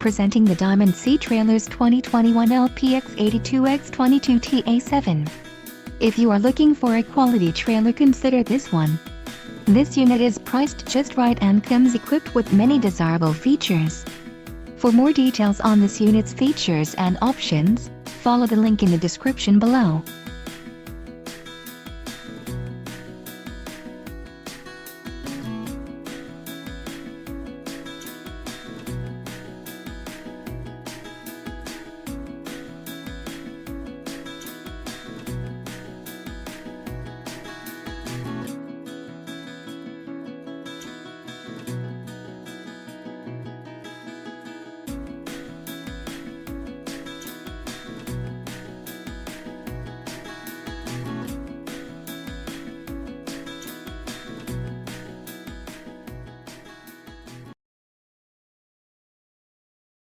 Presenting the Diamond Sea Trailers 2021 LPX82X22TA07. If you are looking for a quality trailer, consider this one. This unit is priced just right and comes equipped with many desirable features. For more details on this unit's features and options, follow the link in the description below.